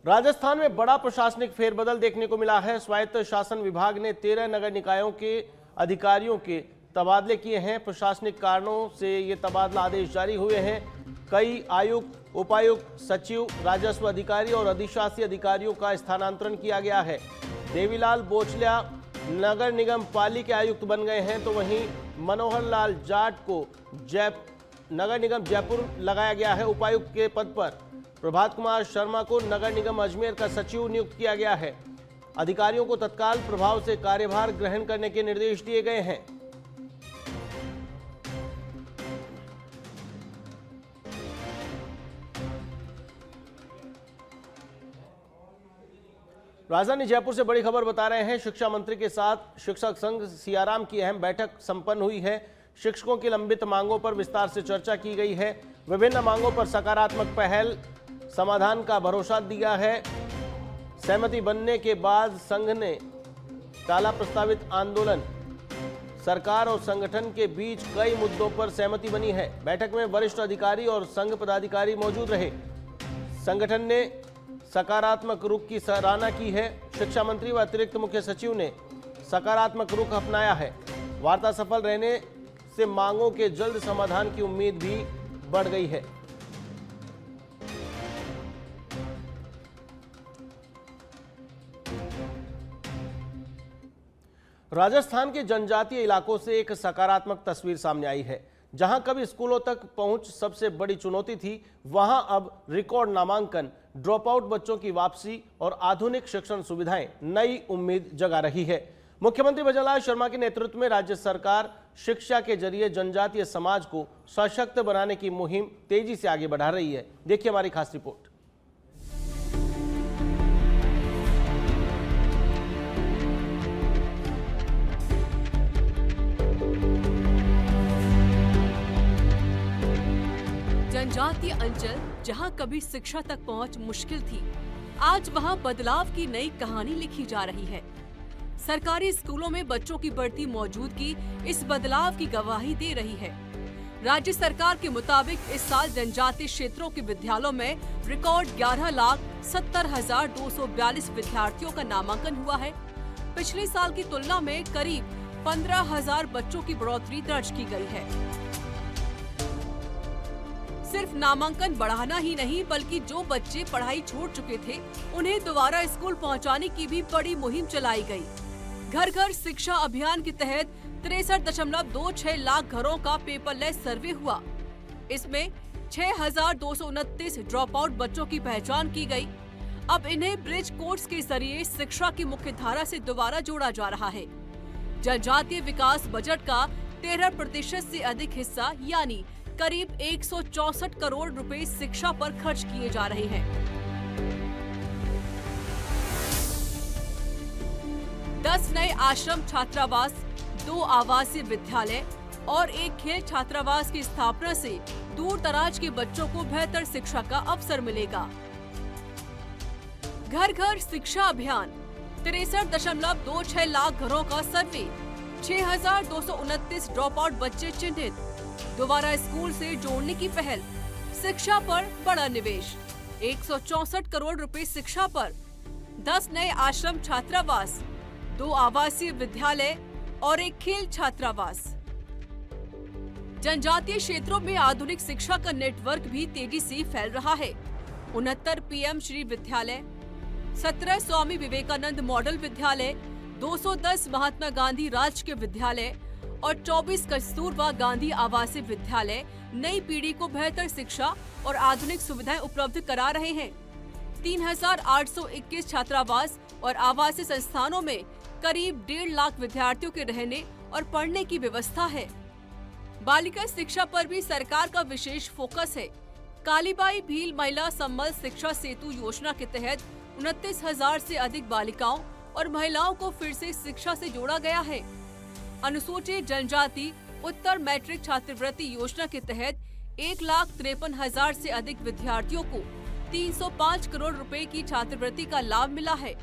राजस्थान में बड़ा प्रशासनिक फेरबदल देखने को मिला है। स्वायत्त शासन विभाग ने 13 नगर निकायों के अधिकारियों के तबादले किए हैं। प्रशासनिक कारणों से ये तबादला आदेश जारी हुए हैं। कई आयुक्त, उपायुक्त, सचिव, राजस्व अधिकारी और अधिशासी अधिकारियों का स्थानांतरण किया गया है। देवीलाल बोचलिया नगर निगम पाली के आयुक्त बन गए हैं, तो वहीं मनोहर लाल जाट को नगर निगम जयपुर लगाया गया है उपायुक्त के पद पर। प्रभात कुमार शर्मा को नगर निगम अजमेर का सचिव नियुक्त किया गया है। अधिकारियों को तत्काल प्रभाव से कार्यभार ग्रहण करने के निर्देश दिए गए हैं। राजधानी जयपुर से बड़ी खबर बता रहे हैं। शिक्षा मंत्री के साथ शिक्षक संघ सियाराम की अहम बैठक संपन्न हुई है। शिक्षकों की लंबित मांगों पर विस्तार से चर्चा की गई है। विभिन्न मांगों पर सकारात्मक पहल समाधान का भरोसा दिया है। सहमति बनने के बाद संघ ने टाला प्रस्तावित आंदोलन। सरकार और संगठन के बीच कई मुद्दों पर सहमति बनी है। बैठक में वरिष्ठ अधिकारी और संघ पदाधिकारी मौजूद रहे। संगठन ने सकारात्मक रुख की सराहना की है। शिक्षा मंत्री व अतिरिक्त मुख्य सचिव ने सकारात्मक रुख अपनाया है। वार्ता सफल रहने से मांगों के जल्द समाधान की उम्मीद भी बढ़ गई है। राजस्थान के जनजातीय इलाकों से एक सकारात्मक तस्वीर सामने आई है। जहां कभी स्कूलों तक पहुंच सबसे बड़ी चुनौती थी, वहां अब रिकॉर्ड नामांकन, ड्रॉप आउट बच्चों की वापसी और आधुनिक शिक्षण सुविधाएं नई उम्मीद जगा रही है। मुख्यमंत्री भजनलाल शर्मा के नेतृत्व में राज्य सरकार शिक्षा के जरिए जनजातीय समाज को सशक्त बनाने की मुहिम तेजी से आगे बढ़ा रही है। देखिए हमारी खास रिपोर्ट। जनजातीय अंचल जहां कभी शिक्षा तक पहुंच मुश्किल थी, आज वहां बदलाव की नई कहानी लिखी जा रही है। सरकारी स्कूलों में बच्चों की बढ़ती मौजूदगी इस बदलाव की गवाही दे रही है। राज्य सरकार के मुताबिक इस साल जनजातीय क्षेत्रों के विद्यालयों में रिकॉर्ड 11,70,242 विद्यार्थियों का नामांकन हुआ है। पिछले साल की तुलना में करीब 15,000 बच्चों की बढ़ोतरी दर्ज की गई है। सिर्फ नामांकन बढ़ाना ही नहीं, बल्कि जो बच्चे पढ़ाई छोड़ चुके थे उन्हें दोबारा स्कूल पहुंचाने की भी बड़ी मुहिम चलाई गई। घर घर शिक्षा अभियान के तहत 63.26 लाख घरों का पेपरलेस सर्वे हुआ। इसमें 6,229 ड्रॉप आउट बच्चों की पहचान की गई। अब इन्हें ब्रिज कोर्स के जरिए शिक्षा की मुख्य धारा से दोबारा जोड़ा जा रहा है। जनजातीय विकास बजट का 13% से अधिक हिस्सा यानी करीब 164 करोड़ रुपए शिक्षा पर खर्च किए जा रहे हैं। 10 नए आश्रम छात्रावास, 2 आवासीय विद्यालय और 1 खेल छात्रावास की स्थापना से दूर दराज के बच्चों को बेहतर शिक्षा का अवसर मिलेगा। घर घर शिक्षा अभियान, 63.26 लाख घरों का सर्वे, 6,229 ड्रॉप आउट बच्चे चिन्हित, दोबारा स्कूल से जोड़ने की पहल, शिक्षा पर बड़ा निवेश, 164 करोड़ रुपए शिक्षा पर, 10 नए आश्रम छात्रावास, 2 आवासीय विद्यालय और 1 खेल छात्रावास। जनजातीय क्षेत्रों में आधुनिक शिक्षा का नेटवर्क भी तेजी से फैल रहा है। 69 पीएम श्री विद्यालय, 17 स्वामी विवेकानंद मॉडल विद्यालय, 210 महात्मा गांधी राजकीय विद्यालय और 24 कस्तूरबा गांधी आवासीय विद्यालय नई पीढ़ी को बेहतर शिक्षा और आधुनिक सुविधाएं उपलब्ध करा रहे हैं। 3,821 छात्रावास और आवासीय संस्थानों में करीब 1.5 लाख विद्यार्थियों के रहने और पढ़ने की व्यवस्था है। बालिका शिक्षा पर भी सरकार का विशेष फोकस है। कालीबाई भील महिला सम्बल शिक्षा सेतु योजना के तहत 29,000 से अधिक बालिकाओं और महिलाओं को फिर से शिक्षा से जोड़ा गया है। अनुसूचित जनजाति उत्तर मैट्रिक छात्रवृत्ति योजना के तहत 1,53,000 से अधिक विद्यार्थियों को 305 करोड़ रुपए की छात्रवृत्ति का लाभ मिला है।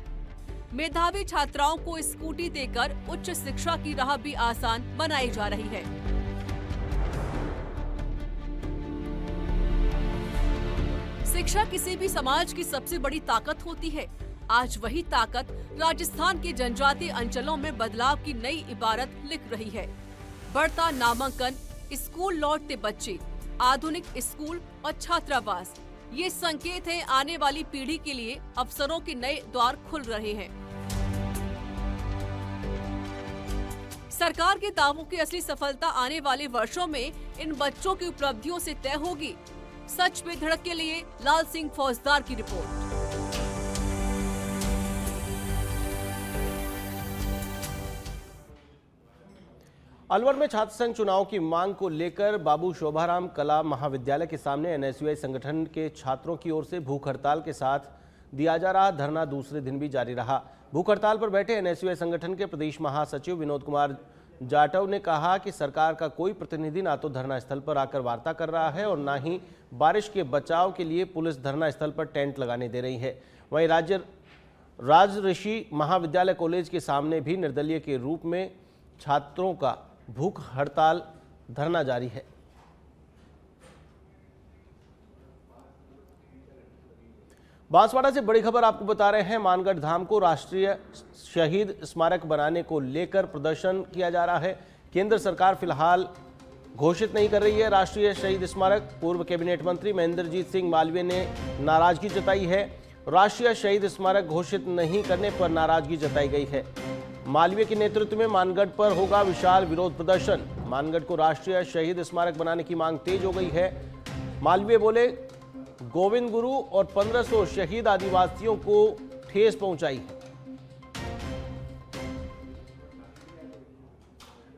मेधावी छात्राओं को स्कूटी देकर उच्च शिक्षा की राह भी आसान बनाई जा रही है। शिक्षा किसी भी समाज की सबसे बड़ी ताकत होती है। आज वही ताकत राजस्थान के जनजातीय अंचलों में बदलाव की नई इबारत लिख रही है। बढ़ता नामांकन, स्कूल लौटते बच्चे, आधुनिक स्कूल और छात्रावास, ये संकेत है आने वाली पीढ़ी के लिए अवसरों के नए द्वार खुल रहे हैं। सरकार के दावों की असली सफलता आने वाले वर्षों में इन बच्चों की उपलब्धियों से तय होगी। सच पे धड़क के लिए लाल सिंह फौजदार की रिपोर्ट। अलवर में छात्र संघ चुनाव की मांग को लेकर बाबू शोभाराम कला महाविद्यालय के सामने एनएसयूआई संगठन के छात्रों की ओर से भूख हड़ताल के साथ दिया जा रहा धरना दूसरे दिन भी जारी रहा। भूख हड़ताल पर बैठे एनएसयूआई संगठन के प्रदेश महासचिव विनोद कुमार जाटव ने कहा कि सरकार का कोई प्रतिनिधि ना तो धरना स्थल पर आकर वार्ता कर रहा है और ना ही बारिश के बचाव के लिए पुलिस धरना स्थल पर टेंट लगाने दे रही है। वहीं राजऋषि महाविद्यालय कॉलेज के सामने भी निर्दलीय के रूप में छात्रों का भूख हड़ताल धरना जारी है। बांसवाड़ा से बड़ी खबर आपको बता रहे हैं। मानगढ़ धाम को राष्ट्रीय शहीद स्मारक बनाने को लेकर प्रदर्शन किया जा रहा है। केंद्र सरकार फिलहाल घोषित नहीं कर रही है राष्ट्रीय शहीद स्मारक। पूर्व कैबिनेट मंत्री महेंद्रजीत सिंह मालवीय ने नाराजगी जताई है। राष्ट्रीय शहीद स्मारक घोषित नहीं करने पर नाराजगी जताई गई है। मालवीय के नेतृत्व में मानगढ़ पर होगा विशाल विरोध प्रदर्शन। मानगढ़ को राष्ट्रीय शहीद स्मारक बनाने की मांग तेज हो गई है। मालवीय बोले, गोविंद गुरु और 1500 शहीद आदिवासियों को ठेस पहुंचाई है।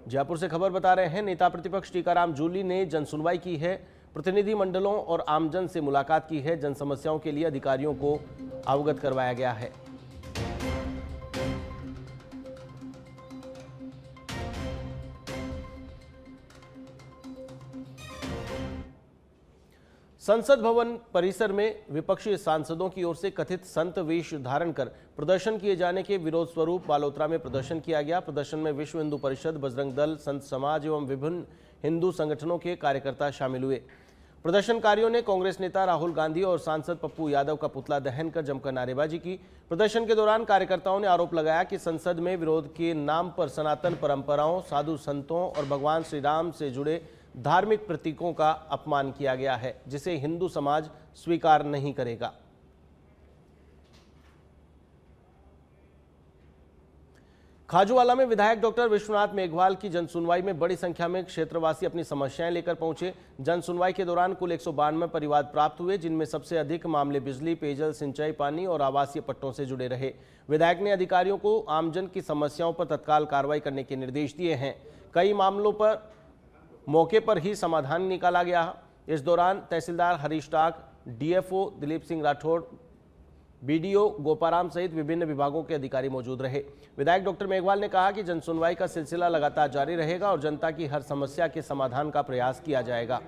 जयपुर से खबर बता रहे हैं, नेता प्रतिपक्ष टीकाराम जूली ने जनसुनवाई की है। प्रतिनिधि मंडलों और आमजन से मुलाकात की है। जन समस्याओं के लिए अधिकारियों को अवगत करवाया गया है। संसद भवन परिसर में विपक्षी सांसदों की ओर से कथित संत वेश धारण कर प्रदर्शन किए जाने के विरोध स्वरूप बालोतरा में प्रदर्शन किया गया। प्रदर्शन में विश्व हिंदू परिषद, बजरंग दल, संत समाज एवं विभिन्न हिंदू संगठनों के कार्यकर्ता शामिल हुए। प्रदर्शनकारियों ने कांग्रेस नेता राहुल गांधी और सांसद पप्पू यादव का पुतला दहन कर जमकर नारेबाजी की। प्रदर्शन के दौरान कार्यकर्ताओं ने आरोप लगाया कि संसद में विरोध के नाम पर सनातन परंपराओं, साधु संतों और भगवान श्री राम से जुड़े धार्मिक प्रतीकों का अपमान किया गया है, जिसे हिंदू समाज स्वीकार नहीं करेगा। खाजूवाला में विधायक डॉक्टर विश्वनाथ मेघवाल की जनसुनवाई में बड़ी संख्या में क्षेत्रवासी अपनी समस्याएं लेकर पहुंचे। जनसुनवाई के दौरान कुल 192 परिवाद प्राप्त हुए, जिनमें सबसे अधिक मामले बिजली, पेयजल, सिंचाई, पानी और आवासीय पट्टों से जुड़े रहे। विधायक ने अधिकारियों को आमजन की समस्याओं पर तत्काल कार्रवाई करने के निर्देश दिए हैं। कई मामलों पर मौके पर ही समाधान निकाला गया। इस दौरान तहसीलदार हरीश टाक, डीएफओ दिलीप सिंह राठौड़, बीडीओ गोपाराम सहित विभिन्न विभागों के अधिकारी मौजूद रहे। विधायक डॉक्टर मेघवाल ने कहा कि जनसुनवाई का सिलसिला लगातार जारी रहेगा और जनता की हर समस्या के समाधान का प्रयास किया जाएगा।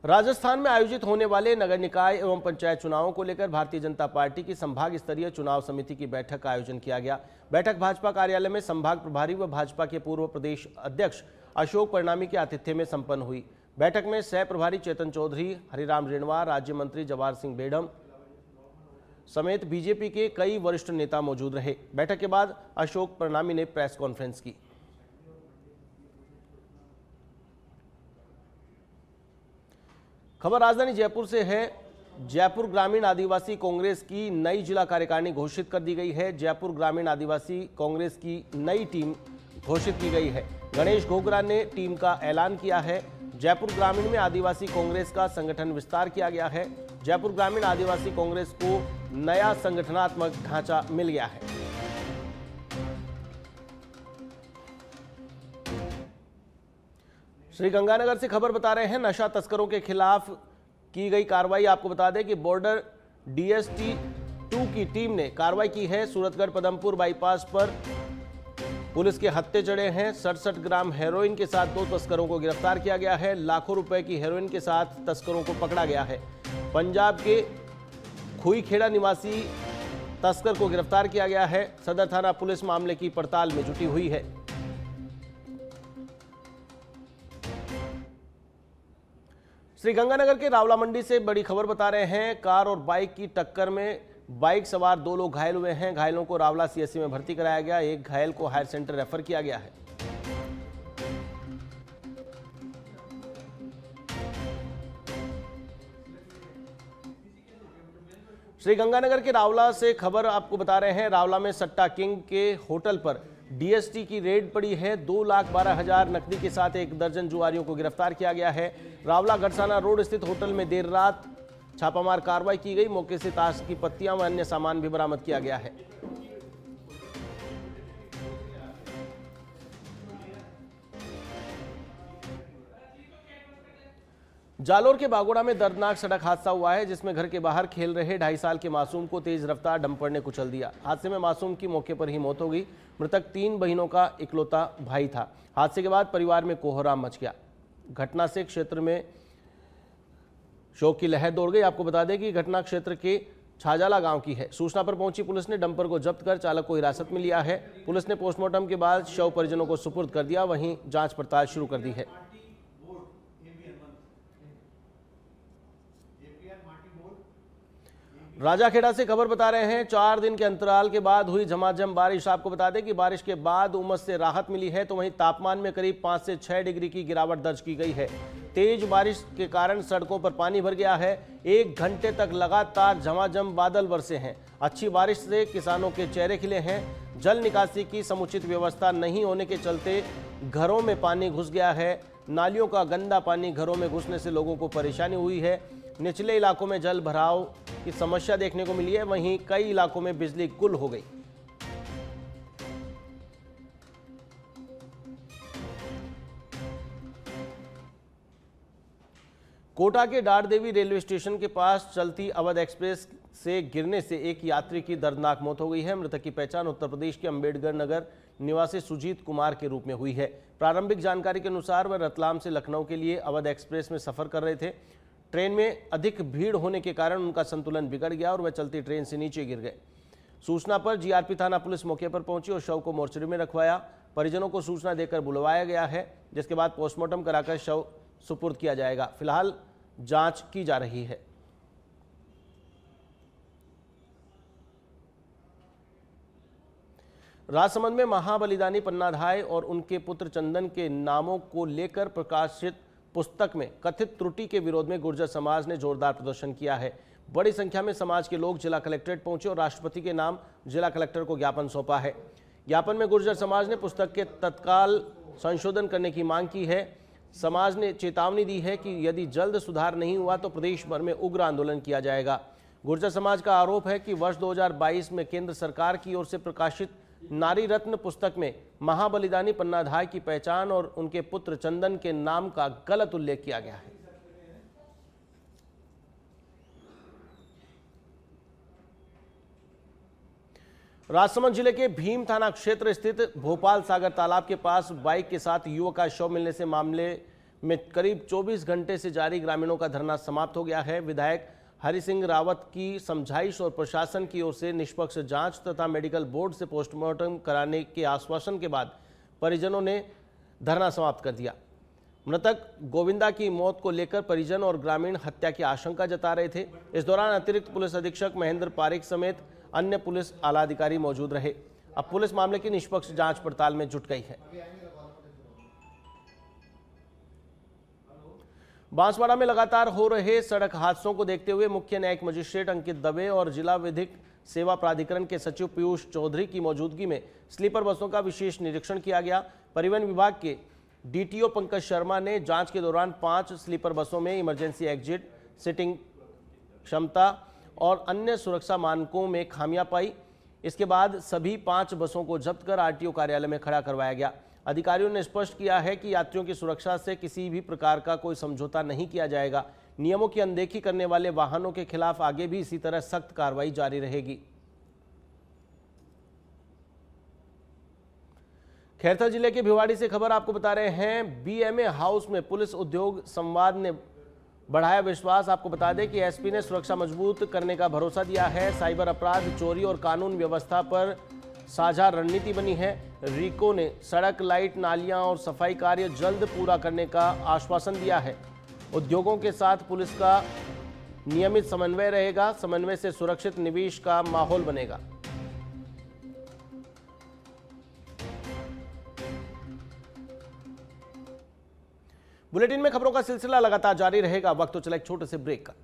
राजस्थान में आयोजित होने वाले नगर निकाय एवं पंचायत चुनावों को लेकर भारतीय जनता पार्टी की संभाग स्तरीय चुनाव समिति की बैठक का आयोजन किया गया। बैठक भाजपा कार्यालय में संभाग प्रभारी व भाजपा के पूर्व प्रदेश अध्यक्ष अशोक परनामी के आतिथ्य में संपन्न हुई। बैठक में सह प्रभारी चेतन चौधरी, हरिराम रेणवा, राज्य मंत्री जवाहर सिंह बेडम समेत बीजेपी के कई वरिष्ठ नेता मौजूद रहे। बैठक के बाद अशोक परनामी ने प्रेस कॉन्फ्रेंस की। खबर राजधानी जयपुर से है। जयपुर ग्रामीण आदिवासी कांग्रेस की नई जिला कार्यकारिणी घोषित कर दी गई है। जयपुर ग्रामीण आदिवासी कांग्रेस की नई टीम घोषित की गई है। गणेश घोगरा ने टीम का ऐलान किया है। जयपुर ग्रामीण में आदिवासी कांग्रेस का संगठन विस्तार किया गया है। जयपुर ग्रामीण आदिवासी कांग्रेस को नया संगठनात्मक ढांचा मिल गया है। श्रीगंगानगर से खबर बता रहे हैं, नशा तस्करों के खिलाफ की गई कार्रवाई। आपको बता दें कि बॉर्डर डीएसटी 2 की टीम ने कार्रवाई की है। सूरतगढ़ पदमपुर बाईपास पर पुलिस के हत्थे चढ़े हैं। 67 ग्राम हेरोइन के साथ 2 तस्करों को गिरफ्तार किया गया है। लाखों रुपए की हेरोइन के साथ तस्करों को पकड़ा गया है। पंजाब के खुईखेड़ा निवासी तस्कर को गिरफ्तार किया गया है। सदर थाना पुलिस मामले की पड़ताल में जुटी हुई है। श्रीगंगानगर के रावला मंडी से बड़ी खबर बता रहे हैं। कार और बाइक की टक्कर में बाइक सवार 2 लोग घायल हुए हैं। घायलों को रावला सीएससी में भर्ती कराया गया। एक घायल को हायर सेंटर रेफर किया गया है। श्रीगंगानगर के रावला से खबर आपको बता रहे हैं। रावला में सट्टा किंग के होटल पर डीएसटी की रेड पड़ी है। 2,12,000 नकदी के साथ 1 दर्जन जुआरियों को गिरफ्तार किया गया है। रावला गढ़साना रोड स्थित होटल में देर रात छापामार कार्रवाई की गई। मौके से ताश की पत्तियां व अन्य सामान भी बरामद किया गया है। जालोर के बागोड़ा में दर्दनाक सड़क हादसा हुआ है, जिसमें घर के बाहर खेल रहे 2.5 साल के मासूम को तेज रफ्तार डंपर ने कुचल दिया। हादसे में मासूम की मौके पर ही मौत हो गई। मृतक 3 बहनों का इकलौता भाई था। हादसे के बाद परिवार में कोहराम मच गया। घटना से क्षेत्र में शोक की लहर दौड़ गई। आपको बता दें कि घटना क्षेत्र के छाजाला गांव की है। सूचना पर पहुंची पुलिस ने डंपर को जब्त कर चालक को हिरासत में लिया है। पुलिस ने पोस्टमार्टम के बाद शव परिजनों को सुपुर्द कर दिया। वहीं जांच पड़ताल शुरू कर दी है। राजाखेड़ा से खबर बता रहे हैं। 4 दिन के अंतराल के बाद हुई झमाझम बारिश। आपको बता दें कि बारिश के बाद उमस से राहत मिली है, तो वहीं तापमान में करीब 5 से 6 डिग्री की गिरावट दर्ज की गई है। तेज बारिश के कारण सड़कों पर पानी भर गया है। 1 घंटे तक लगातार झमाझम बादल बरसे हैं। अच्छी बारिश से किसानों के चेहरे खिले हैं। जल निकासी की समुचित व्यवस्था नहीं होने के चलते घरों में पानी घुस गया है। नालियों का गंदा पानी घरों में घुसने से लोगों को परेशानी हुई है। निचले इलाकों में जल भराव की समस्या देखने को मिली है। वहीं कई इलाकों में बिजली गुल हो गई। कोटा के डारदेवी रेलवे स्टेशन के पास चलती अवध एक्सप्रेस से गिरने से एक यात्री की दर्दनाक मौत हो गई है। मृतक की पहचान उत्तर प्रदेश के अंबेडकर नगर निवासी सुजीत कुमार के रूप में हुई है। प्रारंभिक जानकारी के अनुसार वह रतलाम से लखनऊ के लिए अवध एक्सप्रेस में सफर कर रहे थे। ट्रेन में अधिक भीड़ होने के कारण उनका संतुलन बिगड़ गया और वह चलती ट्रेन से नीचे गिर गए। सूचना पर जीआरपी थाना पुलिस मौके पर पहुंची और शव को मोर्चरी में रखवाया। परिजनों को सूचना देकर बुलवाया गया है, जिसके बाद पोस्टमार्टम कराकर शव सुपुर्द किया जाएगा। फिलहाल जांच की जा रही है। राजसमंद में महाबलिदानी पन्नाधाय और उनके पुत्र चंदन के नामों को लेकर प्रकाशित पुस्तक में कथित त्रुटि के विरोध में गुर्जर समाज ने जोरदार प्रदर्शन किया है। बड़ी संख्या में समाज के लोग जिला कलेक्ट्रेट पहुंचे और राष्ट्रपति के नाम जिला कलेक्टर को ज्ञापन सौंपा है। ज्ञापन में गुर्जर समाज ने पुस्तक के तत्काल संशोधन करने की मांग की है। समाज ने चेतावनी दी है कि यदि जल्द सुधार नहीं हुआ तो प्रदेश भर में उग्र आंदोलन किया जाएगा। गुर्जर समाज का आरोप है कि वर्ष 2022 में केंद्र सरकार की ओर से प्रकाशित नारी रत्न पुस्तक में महाबलिदानी पन्नाधाय की पहचान और उनके पुत्र चंदन के नाम का गलत उल्लेख किया गया है। राजसमंद जिले के भीम थाना क्षेत्र स्थित भोपाल सागर तालाब के पास बाइक के साथ युवक का शव मिलने से मामले में करीब 24 घंटे से जारी ग्रामीणों का धरना समाप्त हो गया है। विधायक हरि सिंह रावत की समझाइश और प्रशासन की ओर से निष्पक्ष जांच तथा मेडिकल बोर्ड से पोस्टमार्टम कराने के आश्वासन के बाद परिजनों ने धरना समाप्त कर दिया। मृतक गोविंदा की मौत को लेकर परिजन और ग्रामीण हत्या की आशंका जता रहे थे। इस दौरान अतिरिक्त पुलिस अधीक्षक महेंद्र पारिक समेत अन्य पुलिस आला अधिकारी मौजूद रहे। अब पुलिस मामले की निष्पक्ष जांच पड़ताल में जुट गई है। बांसवाड़ा में लगातार हो रहे सड़क हादसों को देखते हुए मुख्य न्यायिक मजिस्ट्रेट अंकित दवे और जिला विधिक सेवा प्राधिकरण के सचिव पीयूष चौधरी की मौजूदगी में स्लीपर बसों का विशेष निरीक्षण किया गया। परिवहन विभाग के डीटीओ पंकज शर्मा ने जांच के दौरान 5 स्लीपर बसों में इमरजेंसी एग्जिट, सिटिंग क्षमता और अन्य सुरक्षा मानकों में खामियां पाई। इसके बाद सभी 5 बसों को जब्त कर आरटीओ कार्यालय में खड़ा करवाया गया। अधिकारियों ने स्पष्ट किया है कि यात्रियों की सुरक्षा से किसी भी प्रकार का कोई समझौता नहीं किया जाएगा। नियमों की अनदेखी करने वाले वाहनों के खिलाफ आगे भी इसी तरह सख्त कार्रवाई जारी रहेगी। खैरथल जिले के भिवाड़ी से खबर आपको बता रहे हैं। बीएमए हाउस में पुलिस उद्योग संवाद ने बढ़ाया विश्वास। आपको बता दें कि एसपी ने सुरक्षा मजबूत करने का भरोसा दिया है। साइबर अपराध, चोरी और कानून व्यवस्था पर साझा रणनीति बनी है। रिको ने सड़क, लाइट, नालियां और सफाई कार्य जल्द पूरा करने का आश्वासन दिया है। उद्योगों के साथ पुलिस का नियमित समन्वय रहेगा। समन्वय से सुरक्षित निवेश का माहौल बनेगा। बुलेटिन में खबरों का सिलसिला लगातार जारी रहेगा। वक्त तो चला एक छोटे से ब्रेक का।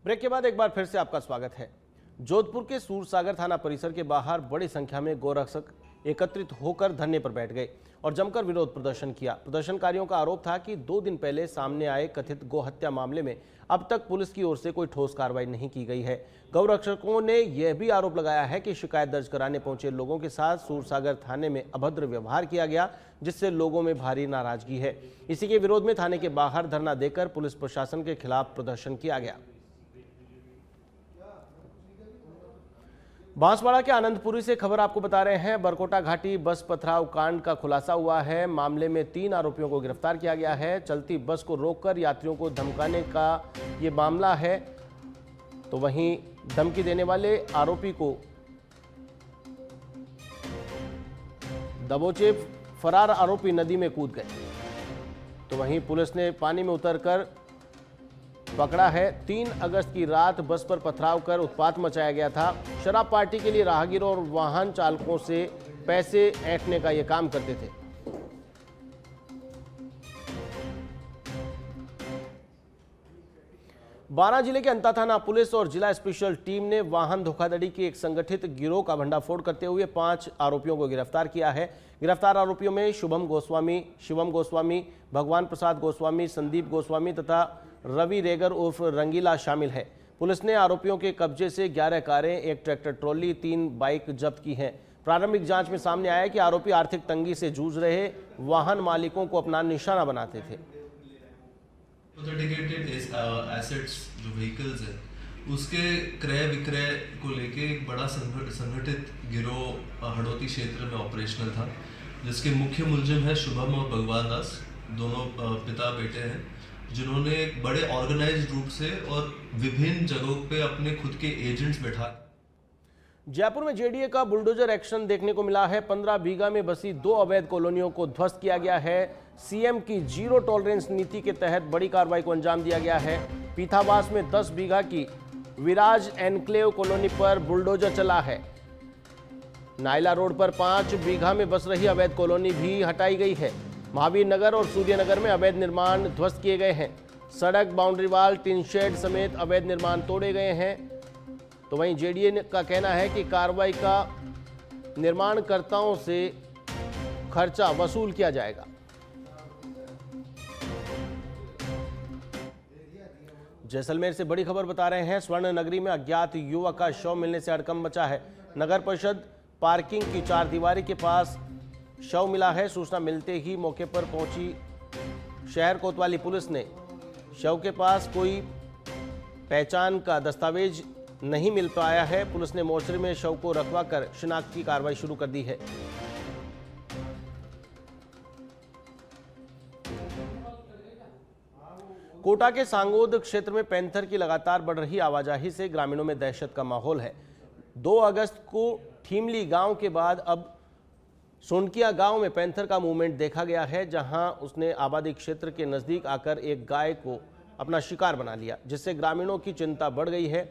ब्रेक के बाद एक बार फिर से आपका स्वागत है। जोधपुर के सूरसागर थाना परिसर के बाहर बड़ी संख्या में गोरक्षक एकत्रित होकर धरने पर बैठ गए और जमकर विरोध प्रदर्शन किया। प्रदर्शनकारियों का आरोप था कि 2 दिन पहले सामने आए कथित गौ हत्या मामले में अब तक पुलिस की ओर से कोई ठोस कार्रवाई नहीं की गई है। गौरक्षकों ने यह भी आरोप लगाया है कि शिकायत दर्ज कराने पहुंचे लोगों के साथ सूरसागर थाने में अभद्र व्यवहार किया गया, जिससे लोगों में भारी नाराजगी है। इसी के विरोध में थाने के बाहर धरना देकर पुलिस प्रशासन के खिलाफ प्रदर्शन किया गया। बांसवाड़ा के आनंदपुरी से खबर आपको बता रहे हैं। बरकोटा घाटी बस पथराव कांड का खुलासा हुआ है। मामले में 3 आरोपियों को गिरफ्तार किया गया है। चलती बस को रोककर यात्रियों को धमकाने का ये मामला है। तो वहीं धमकी देने वाले आरोपी को दबोचे फरार आरोपी नदी में कूद गए। तो वहीं पुलिस ने पानी में उतरकर पकड़ा है। 3 अगस्त की रात बस पर पथराव कर उत्पात मचाया गया था। शराब पार्टी के लिए राहगीरों और वाहन चालकों से पैसे ऐंठने का यह काम करते थे। बारां जिले के अंता थाना पुलिस और जिला स्पेशल टीम ने वाहन धोखाधड़ी की एक संगठित गिरोह का भंडाफोड़ करते हुए 5 आरोपियों को गिरफ्तार किया है। गिरफ्तार आरोपियों में शुभम गोस्वामी, शिवम गोस्वामी, भगवान प्रसाद गोस्वामी, संदीप गोस्वामी तथा रवि रेगर उर्फ रंगीला शामिल है। पुलिस ने आरोपियों के कब्जे से 11 कारें, 1 ट्रैक्टर ट्रॉली, 3 बाइक जब्त की हैं। प्रारंभिक जांच में सामने आया कि आरोपी आर्थिक तंगी से जूझ रहे वाहन मालिकों को अपना निशाना बनाते थे। एसेट्स जो व्हीकल्स है उसके क्रय विक्रय को लेके एक बड़ा संगठित गिरोह हड़ौती क्षेत्र में ऑपरेशनल था, जिसके मुख्य मुलजिम है शुभम और भगवान दास, दोनों पिता बेटे हैं, जिन्होंने एक बड़े ऑर्गेनाइज्ड रूप से और विभिन्न जगहों पे अपने खुद के एजेंट्स बैठा। जयपुर में जेडीए का बुलडोजर एक्शन देखने को मिला है। 15 बीघा में बसी 2 अवैध कॉलोनियों को ध्वस्त किया गया है। सीएम की जीरो टॉलरेंस नीति के तहत बड़ी कार्रवाई को अंजाम दिया गया है। पीथावास में 10 बीघा की विराज एनक्लेव कॉलोनी पर बुलडोजर चला है। नायला रोड पर 5 बीघा में बस रही अवैध कॉलोनी भी हटाई गई है। महावीर नगर और सूर्यनगर में अवैध निर्माण ध्वस्त किए गए हैं। सड़क, बाउंड्री वाल, टिन शेड समेत अवैध निर्माण तोड़े गए हैं। तो वहीं जेडीए का कहना है कि कार्रवाई का निर्माणकर्ताओं से खर्चा वसूल किया जाएगा। जैसलमेर से बड़ी खबर बता रहे हैं। स्वर्ण नगरी में अज्ञात युवक का शव मिलने से हड़कंप मचा है। नगर परिषद पार्किंग की 4 दीवारी के पास शव मिला है। सूचना मिलते ही मौके पर पहुंची शहर कोतवाली पुलिस ने शव के पास कोई पहचान का दस्तावेज नहीं मिल पाया है। पुलिस ने मोर्चरी में शव को रखवा कर शिनाख्त की कार्रवाई शुरू कर दी है। कोटा के सांगोद क्षेत्र में पैंथर की लगातार बढ़ रही आवाजाही से ग्रामीणों में दहशत का माहौल है। 2 अगस्त को ठीमली गांव के बाद अब सोनकिया गांव में पैंथर का मूवमेंट देखा गया है, जहां उसने आबादी क्षेत्र के नजदीक आकर एक गाय को अपना शिकार बना लिया, जिससे ग्रामीणों की चिंता बढ़ गई है।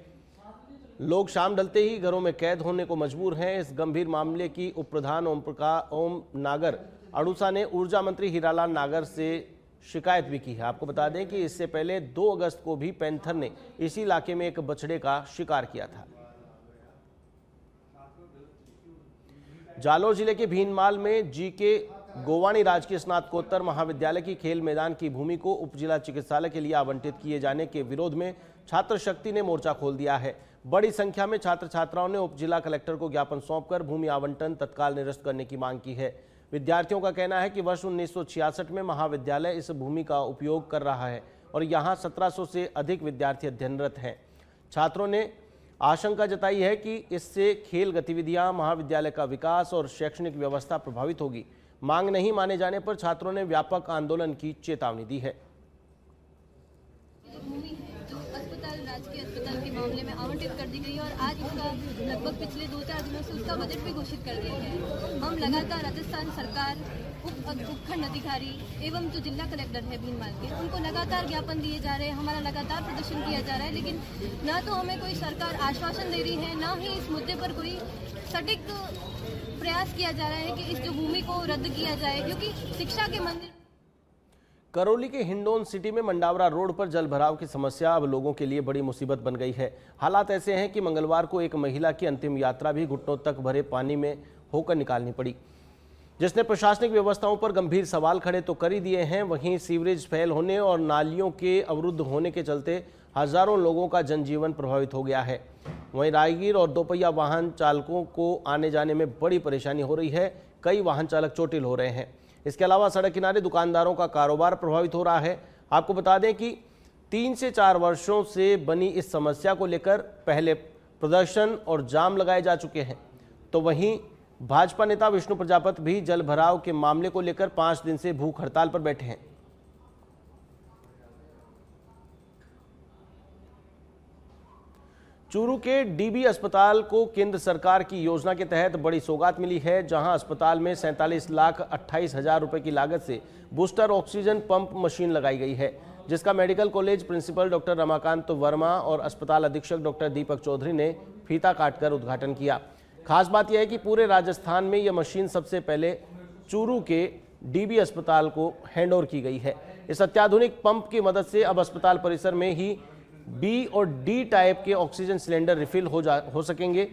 लोग शाम ढलते ही घरों में कैद होने को मजबूर हैं। इस गंभीर मामले की उप प्रधान ओम नागर अड़ूसा ने ऊर्जा मंत्री हीरालाल नागर से शिकायत भी की है। आपको बता दें कि इससे पहले 2 अगस्त को भी पैंथर ने इसी इलाके में एक बछड़े का शिकार किया था। जालौर जिले के भीनमाल में जीके गोवाणी राजकीय स्नातकोत्तर महाविद्यालय की खेल मैदान की भूमि को उप जिला चिकित्सालय के लिए आवंटित किए जाने के विरोध में छात्र शक्ति ने मोर्चा खोल दिया है। बड़ी संख्या में छात्र छात्राओं ने उप जिला कलेक्टर को ज्ञापन सौंपकर भूमि आवंटन तत्काल निरस्त करने की मांग की है। विद्यार्थियों का कहना है कि वर्ष 1966 में महाविद्यालय इस भूमि का उपयोग कर रहा है और यहाँ 1700 से अधिक विद्यार्थी अध्ययनरत हैं। छात्रों ने आशंका जताई है कि इससे खेल गतिविधियां, महाविद्यालय का विकास और शैक्षणिक व्यवस्था प्रभावित होगी। मांग नहीं माने जाने पर छात्रों ने व्यापक आंदोलन की चेतावनी दी है। जो अस्पताल, राजकीय अस्पताल के मामले में आवंटित कर दी गई है और आज उसका लगभग पिछले 2-4 दिनों से उसका बजट भी घोषित कर दिया है। हम लगातार राजस्थान सरकार, उपखंड अधिकारी एवं जो जिला कलेक्टर है भीनमाल के, उनको लगातार ज्ञापन दिए जा रहे हैं, हमारा लगातार प्रदर्शन किया जा रहा है, लेकिन ना तो हमें कोई सरकार आश्वासन दे रही है, ना ही इस मुद्दे पर कोई सटीक प्रयास किया जा रहा है कि इस जो भूमि को रद्द किया जाए, क्योंकि शिक्षा के मंदिर। करौली के हिंडोन सिटी में मंडावरा रोड पर जल भराव की समस्या अब लोगों के लिए बड़ी मुसीबत बन गई है। हालात ऐसे हैं कि मंगलवार को एक महिला की अंतिम यात्रा भी घुटनों तक भरे पानी में होकर निकालनी पड़ी, जिसने प्रशासनिक व्यवस्थाओं पर गंभीर सवाल खड़े तो कर ही दिए हैं। वहीं सीवरेज फेल होने और नालियों के अवरुद्ध होने के चलते हजारों लोगों का जनजीवन प्रभावित हो गया है। वहीं राहगीर और दोपहिया वाहन चालकों को आने जाने में बड़ी परेशानी हो रही है। कई वाहन चालक चोटिल हो रहे हैं। इसके अलावा सड़क किनारे दुकानदारों का कारोबार प्रभावित हो रहा है। आपको बता दें कि 3 से 4 वर्षों से बनी इस समस्या को लेकर पहले प्रदर्शन और जाम लगाए जा चुके हैं, तो वहीं भाजपा नेता विष्णु प्रजापति भी जल भराव के मामले को लेकर 5 दिन से भूख हड़ताल पर बैठे हैं। चूरू के डीबी अस्पताल को केंद्र सरकार की योजना के तहत बड़ी सौगात मिली है, जहां अस्पताल में 47,28,000 रुपए की लागत से बूस्टर ऑक्सीजन पंप मशीन लगाई गई है, जिसका medical college principal doctor Ramakant Verma और अस्पताल अधीक्षक डॉक्टर दीपक चौधरी ने फीता काटकर उद्घाटन किया। खास बात यह है कि पूरे राजस्थान में यह मशीन सबसे पहले चूरू के डीबी अस्पताल को हैंडओवर की गई है। इस अत्याधुनिक पंप की मदद से अब अस्पताल परिसर में ही बी और डी टाइप के ऑक्सीजन सिलेंडर रिफिल हो सकेंगे।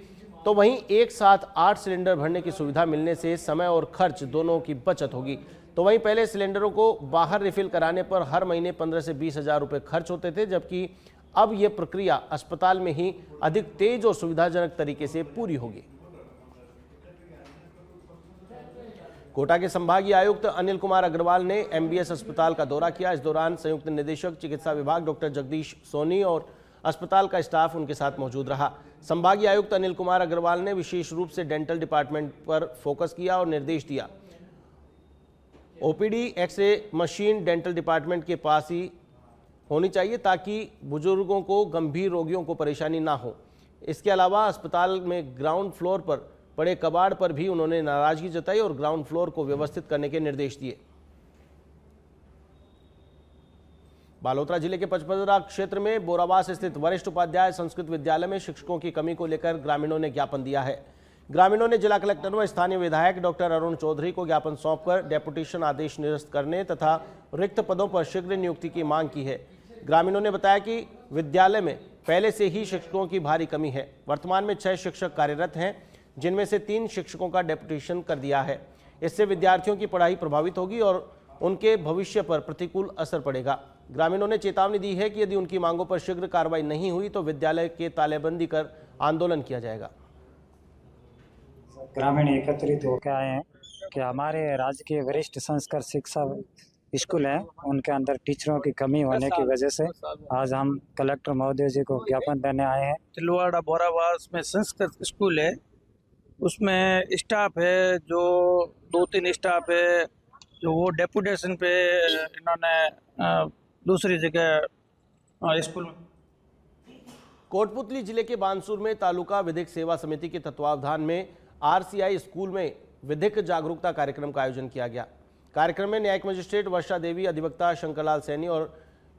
तो वहीं एक साथ 8 सिलेंडर भरने की सुविधा मिलने से समय और खर्च दोनों की बचत होगी। तो वहीं पहले सिलेंडरों को बाहर रिफिल कराने पर हर महीने 15 से 20 हज़ार रुपये खर्च होते थे, जबकि अब यह प्रक्रिया अस्पताल में ही अधिक तेज और सुविधाजनक तरीके से पूरी होगी। कोटा के संभागीय आयुक्त अनिल कुमार अग्रवाल ने एमबीएस अस्पताल का दौरा किया। इस दौरान संयुक्त निदेशक चिकित्सा विभाग डॉक्टर जगदीश सोनी और अस्पताल का स्टाफ उनके साथ मौजूद रहा। संभागीय आयुक्त अनिल कुमार अग्रवाल ने विशेष रूप से डेंटल डिपार्टमेंट पर फोकस किया और निर्देश दिया। OPD x ray machine dental department के पास ही होनी चाहिए ताकि बुजुर्गों को, गंभीर रोगियों को परेशानी ना हो। इसके अलावा अस्पताल में ग्राउंड फ्लोर पर पड़े कबाड़ पर भी उन्होंने नाराजगी जताई और ग्राउंड फ्लोर को व्यवस्थित करने के निर्देश दिए। बालोतरा जिले के पचपदरा क्षेत्र में बोरावास स्थित वरिष्ठ उपाध्याय संस्कृत विद्यालय में शिक्षकों की कमी को लेकर ग्रामीणों ने ज्ञापन दिया है। ग्रामीणों ने जिला कलेक्टर व स्थानीय विधायक डॉक्टर अरुण चौधरी को ज्ञापन सौंपकर डेपुटेशन आदेश निरस्त करने तथा रिक्त पदों पर शीघ्र नियुक्ति की मांग की है। ग्रामीणों ने बताया कि विद्यालय में पहले से ही शिक्षकों की भारी कमी है। वर्तमान में 6 शिक्षक कार्यरत हैं, जिनमें से 3 शिक्षकों का डेपुटेशन कर दिया है। इससे विद्यार्थियों की पढ़ाई प्रभावित होगी और उनके भविष्य पर प्रतिकूल असर पड़ेगा। ग्रामीणों ने चेतावनी दी है कि यदि उनकी मांगों पर शीघ्र कार्रवाई नहीं हुई तो विद्यालय के तालेबंदी कर आंदोलन किया जाएगा। ग्रामीण एकत्रित होकर आए हैं कि हमारे राजकीय वरिष्ठ संस्कृत शिक्षा स्कूल है, उनके अंदर टीचरों की कमी होने की वजह से आज हम कलेक्टर महोदय जी को ज्ञापन देने आए हैं। तिलवाड़ा बोरावास में संस्कृत स्कूल है, उसमें स्टाफ है जो 2-3 स्टाफ है जो वो डेपुटेशन पे इन्होंने दूसरी जगह स्कूल में। कोटपुतली जिले के बानसूर में तालुका विधिक सेवा समिति के तत्वावधान में आरसीआई स्कूल में विधिक जागरूकता कार्यक्रम का आयोजन किया गया। कार्यक्रम में न्यायिक मजिस्ट्रेट वर्षा देवी, अधिवक्ता शंकरलाल सैनी और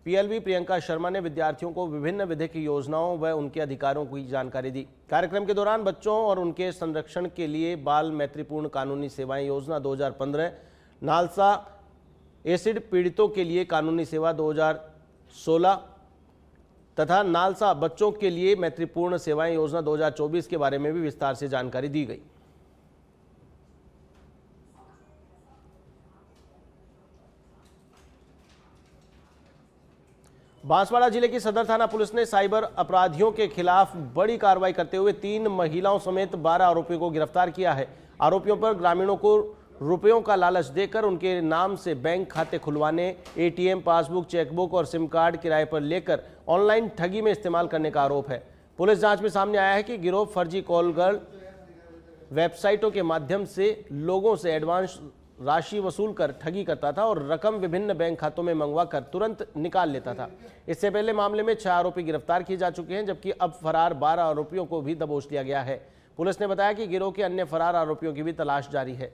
पीएलवी प्रियंका शर्मा ने विद्यार्थियों को विभिन्न विधिक योजनाओं व उनके अधिकारों की जानकारी दी। कार्यक्रम के दौरान बच्चों और उनके संरक्षण के लिए बाल मैत्रीपूर्ण कानूनी सेवाएं योजना 2015, नालसा एसिड पीड़ितों के लिए कानूनी सेवा 2016 तथा नालसा बच्चों के लिए मैत्रीपूर्ण सेवाएं योजना 2024 के बारे में भी विस्तार से जानकारी दी गई। बांसवाड़ा जिले की सदर थाना पुलिस ने साइबर अपराधियों के खिलाफ बड़ी कार्रवाई करते हुए 3 महिलाओं समेत 12 आरोपियों को गिरफ्तार किया है। आरोपियों पर ग्रामीणों को रुपयों का लालच देकर उनके नाम से बैंक खाते खुलवाने, एटीएम, पासबुक, चेकबुक और सिम कार्ड किराए पर लेकर ऑनलाइन ठगी में इस्तेमाल करने का आरोप है। पुलिस जांच में सामने आया है कि गिरोह फर्जी कॉल गर्ल वेबसाइटों के माध्यम से लोगों से एडवांस राशि वसूल कर ठगी करता था और रकम विभिन्न बैंक खातों में मंगवा कर तुरंत निकाल लेता था। इससे पहले मामले में 6 आरोपी गिरफ्तार किए जा चुके हैं, जबकि अब फरार 12 आरोपियों को भी दबोच लिया गया है। पुलिस ने बताया कि गिरोह के अन्य फरार आरोपियों की भी तलाश जारी है।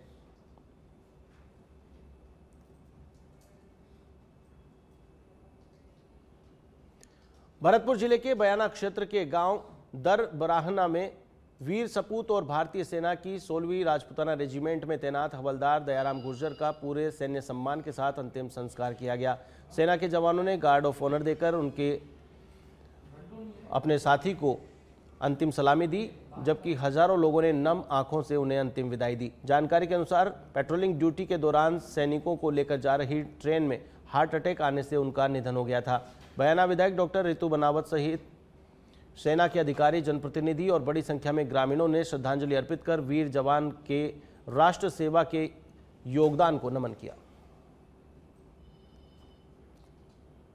भरतपुर जिले के बयाना क्षेत्र के गांव दर बराहना में वीर सपूत और भारतीय सेना की 16वीं राजपुताना रेजिमेंट में तैनात हवलदार दयाराम गुर्जर का पूरे सैन्य सम्मान के साथ अंतिम संस्कार किया गया। सेना के जवानों ने गार्ड ऑफ ऑनर देकर अपने साथी को अंतिम सलामी दी, जबकि हजारों लोगों ने नम आंखों से उन्हें अंतिम विदाई दी। जानकारी के अनुसार पेट्रोलिंग ड्यूटी के दौरान सैनिकों को लेकर जा रही ट्रेन में हार्ट अटैक आने से उनका निधन हो गया था। बयाना विधायक डॉक्टर रितु बनावत सहित सेना के अधिकारी, जनप्रतिनिधि और बड़ी संख्या में ग्रामीणों ने श्रद्धांजलि अर्पित कर वीर जवान के राष्ट्र सेवा के योगदान को नमन किया।